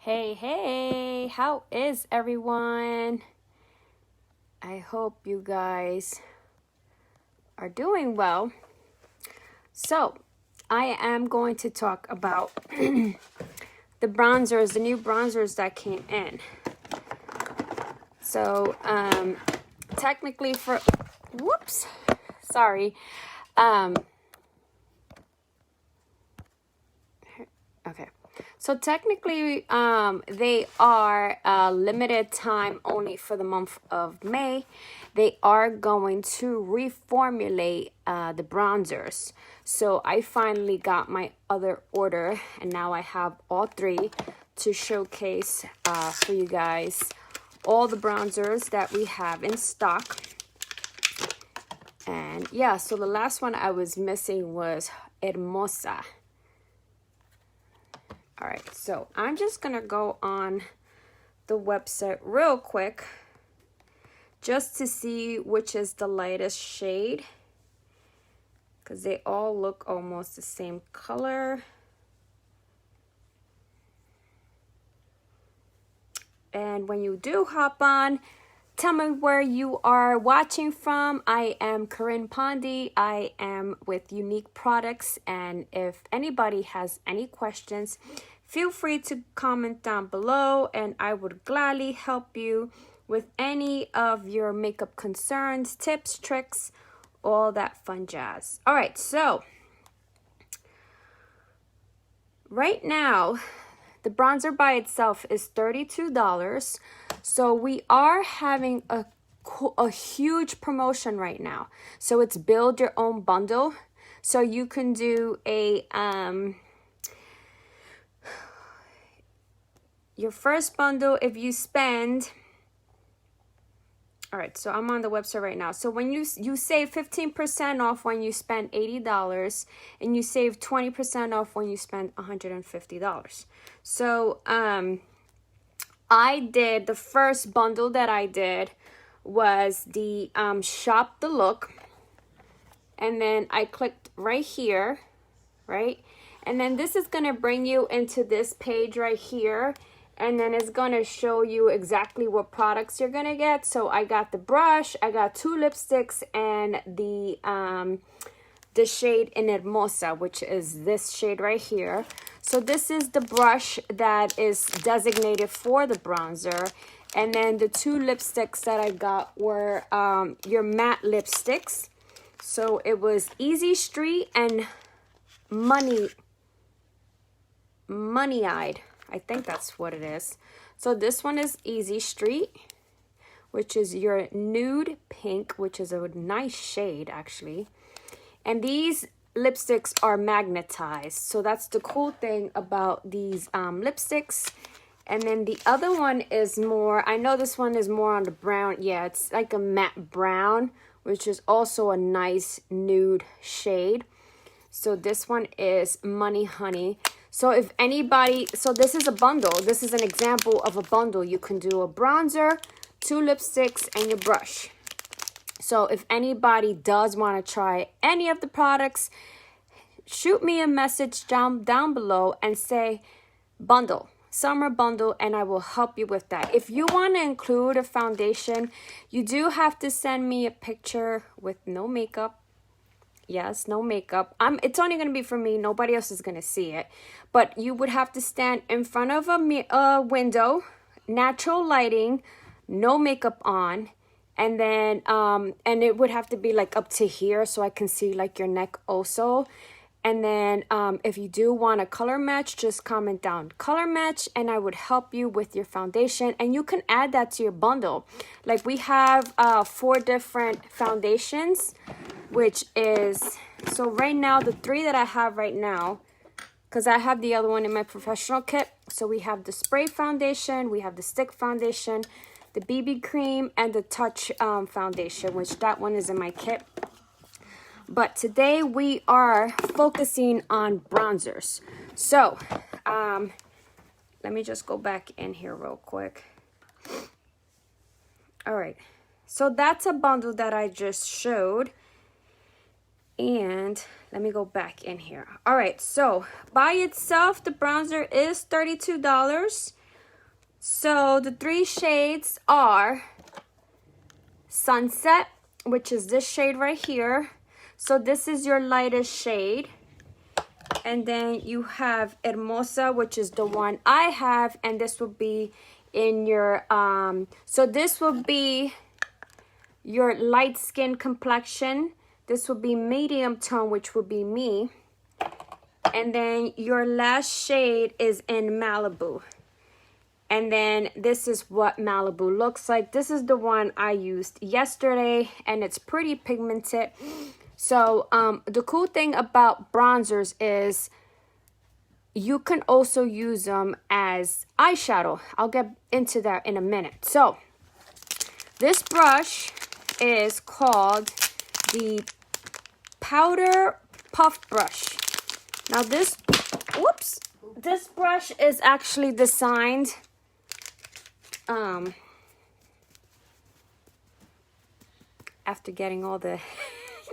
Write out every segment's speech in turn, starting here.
Hey, how is everyone? I hope you guys are doing well. So, I am going to talk about the bronzers, the new bronzers that came in. So, technically okay. So technically, they are limited time only for the month of May. They are going to reformulate the bronzers. So I finally got my other order, and now I have all three to showcase for you guys all the bronzers that we have in stock. And yeah, so the last one I was missing was Hermosa. All right, so I'm just gonna go on the website real quick just to see which is the lightest shade, because they all look almost the same color. And when you do hop on, tell me where you are watching from. I am Corinne Pondy. I am with Younique Products, and if anybody has any questions, feel free to comment down below, and I would gladly help you with any of your makeup concerns, tips, tricks, all that fun jazz. All right, so right now, the bronzer by itself is $32. So we are having a huge promotion right now. So it's build your own bundle. So you can do a your first bundle if you spend. All right, so I'm on the website right now. So when you save 15% off when you spend $80, and you save 20% off when you spend $150. So I did, the first bundle that I did was the shop the look, and then I clicked right here, right? And then this is gonna bring you into this page right here, and then it's gonna show you exactly what products you're gonna get. So I got the brush, I got 2 lipsticks, and the shade in Hermosa, which is this shade right here. So this is the brush that is designated for the bronzer. And then the 2 lipsticks that I got were your matte lipsticks. So it was Easy Street and Money-Eyed. I think that's what it is. So this one is Easy Street, which is your nude pink, which is a nice shade actually. And these lipsticks are magnetized. So that's the cool thing about these lipsticks. And then the other one is more, I know this one is more on the brown. Yeah, it's like a matte brown, which is also a nice nude shade. So this one is Money Honey. So if anybody, so this is a bundle. This is an example of a bundle. You can do a bronzer, 2 lipsticks, and your brush. So if anybody does want to try any of the products, shoot me a message down below and say bundle, summer bundle, and I will help you with that. If you want to include a foundation, you do have to send me a picture with no makeup. Yes, no makeup. It's only going to be for me. Nobody else is going to see it. But you would have to stand in front of a window, natural lighting, no makeup on. And then, and it would have to be like up to here so I can see like your neck also. And then if you do want a color match, just comment down color match, and I would help you with your foundation. And you can add that to your bundle. Like we have 4 different foundations, which is, so right now, the 3 that I have right now, because I have the other one in my professional kit. So we have the spray foundation, we have the stick foundation, the BB cream, and the touch foundation, which that one is in my kit. But today we are focusing on bronzers. So let me just go back in here real quick. All right, so that's a bundle that I just showed. And let me go back in here. All right, so by itself, the bronzer is $32. So the 3 shades are Sunset, which is this shade right here. So this is your lightest shade. And then you have Hermosa, which is the one I have, and this will be in your so this will be your light skin complexion. This will be medium tone, which will be me. And then your last shade is in Malibu. And then this is what Malibu looks like. This is the one I used yesterday, and it's pretty pigmented. So the cool thing about bronzers is you can also use them as eyeshadow. I'll get into that in a minute. So this brush is called the Powder Puff Brush. Now this brush is actually designed after getting all the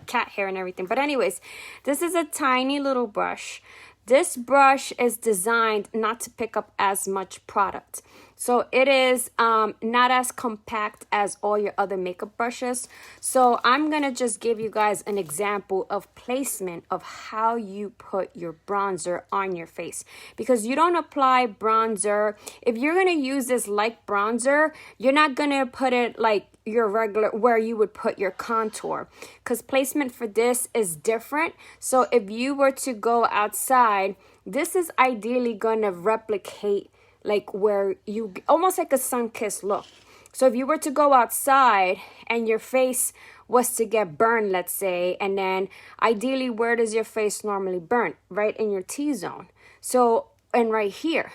cat hair and everything. But anyways, this is a tiny little brush. This brush is designed not to pick up as much product. So it is not as compact as all your other makeup brushes. So I'm going to just give you guys an example of placement of how you put your bronzer on your face. Because you don't apply bronzer. If you're going to use this like bronzer, you're not going to put it like your regular where you would put your contour, because placement for this is different. So if you were to go outside, this is ideally going to replicate like where you almost like a sun-kissed look. So if you were to go outside and your face was to get burned, let's say, and then ideally where does your face normally burn? Right in your T-zone. So, and right here.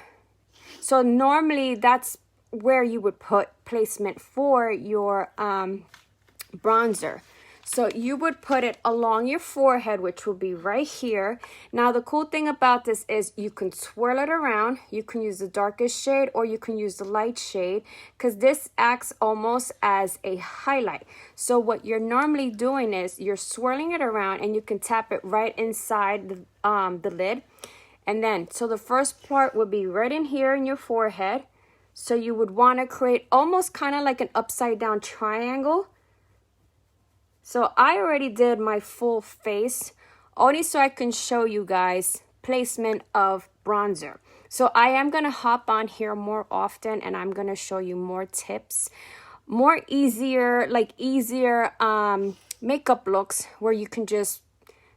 So normally that's where you would put placement for your bronzer. So you would put it along your forehead, which will be right here. Now the cool thing about this is you can swirl it around. You can use the darkest shade or you can use the light shade, because this acts almost as a highlight. So what you're normally doing is you're swirling it around and you can tap it right inside the lid. And then, so the first part would be right in here in your forehead. So you would want to create almost kind of like an upside down triangle. So I already did my full face, only so I can show you guys placement of bronzer. So I am going to hop on here more often and I'm going to show you more tips, more easier makeup looks where you can just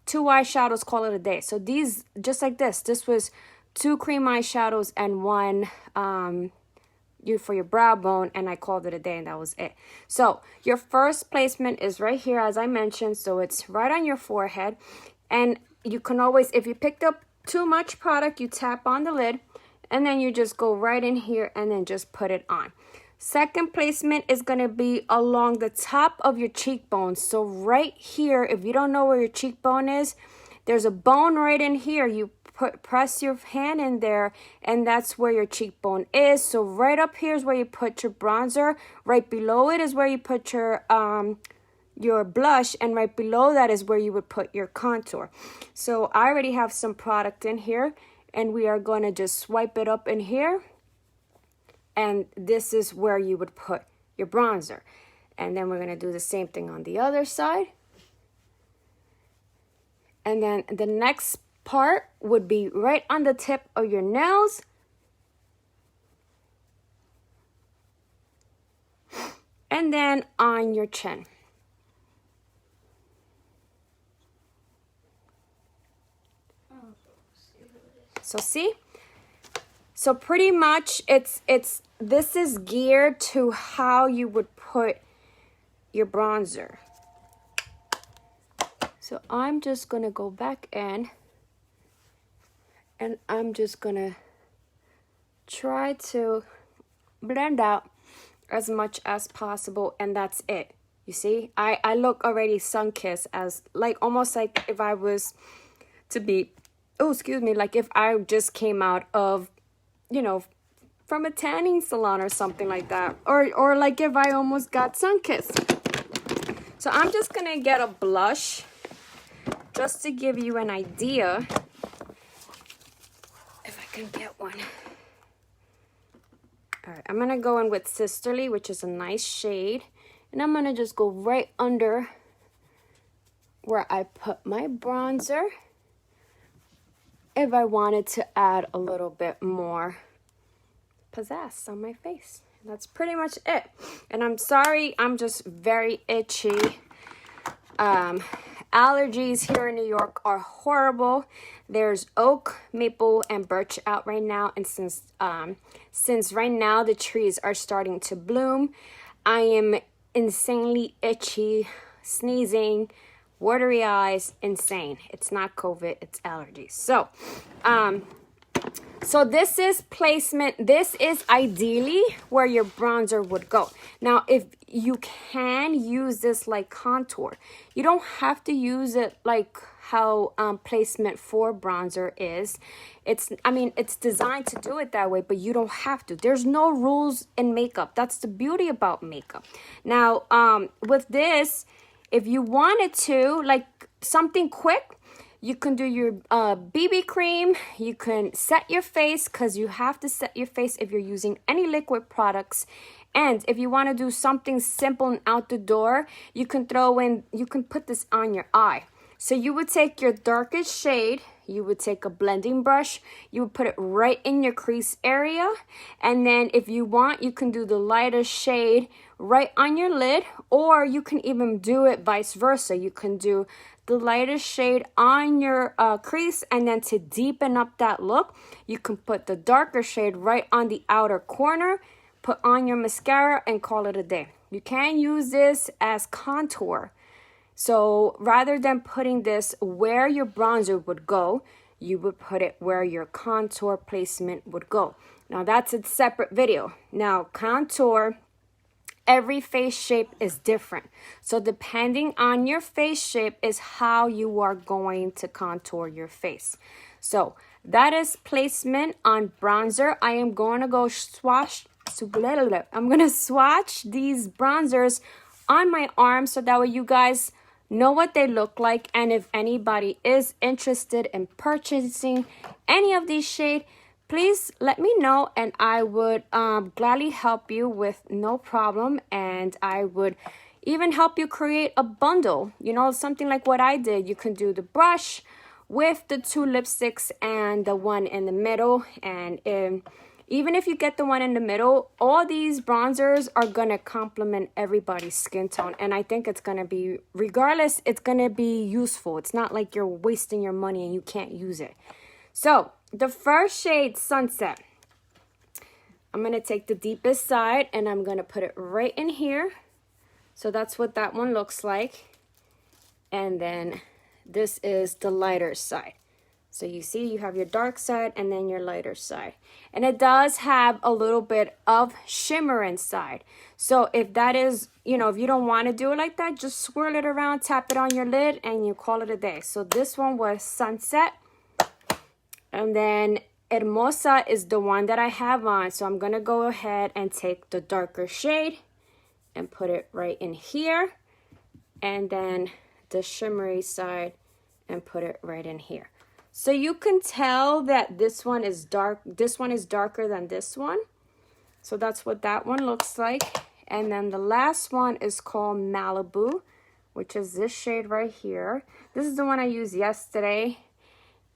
2 eyeshadows, call it a day. So these, just like this was 2 cream eyeshadows and 1 for your brow bone, and I called it a day, and that was it. So your first placement is right here, as I mentioned. So it's right on your forehead, and you can always, if you picked up too much product, you tap on the lid and then you just go right in here and then just put it on. Second placement is going to be along the top of your cheekbones. So right here, if you don't know where your cheekbone is, there's a bone right in here. You press your hand in there and that's where your cheekbone is. So right up here is where you put your bronzer. Right below it is where you put your blush, and right below that is where you would put your contour. So I already have some product in here and we are going to just swipe it up in here, and this is where you would put your bronzer. And then we're going to do the same thing on the other side. And then the next part would be right on the tip of your nails. And then on your chin. So see? So pretty much this is geared to how you would put your bronzer. So I'm just going to go back in and I'm just going to try to blend out as much as possible, and that's it. You see, I look already sun-kissed, as like almost like if I was to be, like if I just came out of, you know, from a tanning salon or something like that, or like if I almost got sun-kissed. So I'm just gonna get a blush just to give you an idea, if I can get one. All right, I'm going to go in with Sisterly, which is a nice shade. And I'm going to just go right under where I put my bronzer. If I wanted to add a little bit more pizzazz on my face. That's pretty much it. And I'm sorry, I'm just very itchy. Allergies here in New York are horrible. There's oak, maple, and birch out right now. And since right now the trees are starting to bloom, I am insanely itchy, sneezing, watery eyes, insane. It's not COVID, it's allergies. So this is placement. This is ideally where your bronzer would go. Now, if you can use this like contour, you don't have to use it like how placement for bronzer is. I mean, it's designed to do it that way, but you don't have to. There's no rules in makeup. That's the beauty about makeup. Now, with this, if you wanted to, like something quick, you can do your BB cream. You can set your face, because you have to set your face if you're using any liquid products. And if you want to do something simple and out the door, you can put this on your eye. So you would take your darkest shade, you would take a blending brush, you would put it right in your crease area. And then if you want, you can do the lightest shade right on your lid, or you can even do it vice versa. You can do the lightest shade on your crease, and then to deepen up that look, you can put the darker shade right on the outer corner, put on your mascara, and call it a day. You can use this as contour. So rather than putting this where your bronzer would go, you would put it where your contour placement would go. Now that's a separate video. Now contour, every face shape is different. So depending on your face shape is how you are going to contour your face. So that is placement on bronzer. I am going to go swatch. I'm going to swatch these bronzers on my arm so that way you guys know what they look like. And if anybody is interested in purchasing any of these shades, please let me know, and I would gladly help you with no problem. And I would even help you create a bundle, you know, something like what I did. You can do the brush with the 2 lipsticks and the one in the middle. And even if you get the one in the middle, all these bronzers are going to complement everybody's skin tone. And I think it's going to be, regardless, it's going to be useful. It's not like you're wasting your money and you can't use it. So the first shade, Sunset, I'm going to take the deepest side and I'm going to put it right in here. So that's what that one looks like. And then this is the lighter side. So you see you have your dark side and then your lighter side. And it does have a little bit of shimmer inside. So if that is, you know, if you don't want to do it like that, just swirl it around, tap it on your lid, and you call it a day. So this one was Sunset. And then Hermosa is the one that I have on. So I'm going to go ahead and take the darker shade and put it right in here. And then the shimmery side and put it right in here. So you can tell that this one is dark. This one is darker than this one. So that's what that one looks like. And then the last one is called Malibu, which is this shade right here. This is the one I used yesterday.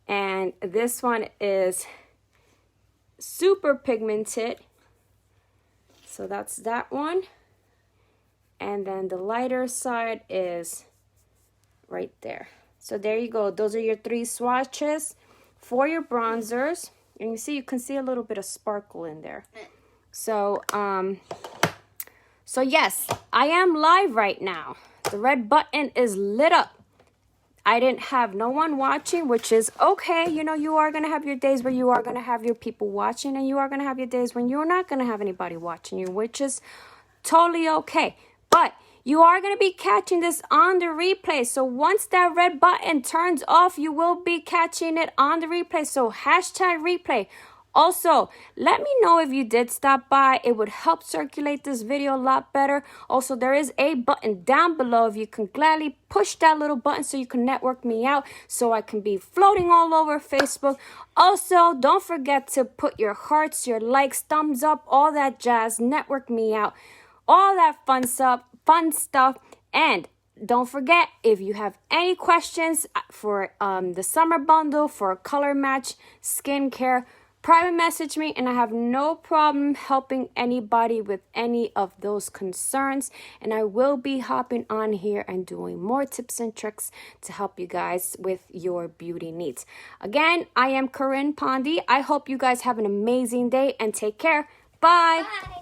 And this one is super pigmented. So that's that one. And then the lighter side is right there. So there you go. Those are your 3 swatches for your bronzers. And you see, you can see a little bit of sparkle in there. So yes, I am live right now. The red button is lit up. I didn't have no one watching, which is okay. You know, you are going to have your days where you are going to have your people watching, and you are going to have your days when you're not going to have anybody watching you, which is totally okay. But you are going to be catching this on the replay. So once that red button turns off, you will be catching it on the replay. So hashtag replay. Also, let me know if you did stop by. It would help circulate this video a lot better. Also, there is a button down below. If you can gladly push that little button so you can network me out so I can be floating all over Facebook. Also, don't forget to put your hearts, your likes, thumbs up, all that jazz. Network me out. All that fun stuff. And don't forget, if you have any questions for the summer bundle, for color match, skincare, private message me, and I have no problem helping anybody with any of those concerns. And I will be hopping on here and doing more tips and tricks to help you guys with your beauty needs. Again, I am Corinne Pondy. I hope you guys have an amazing day and take care. Bye. Bye.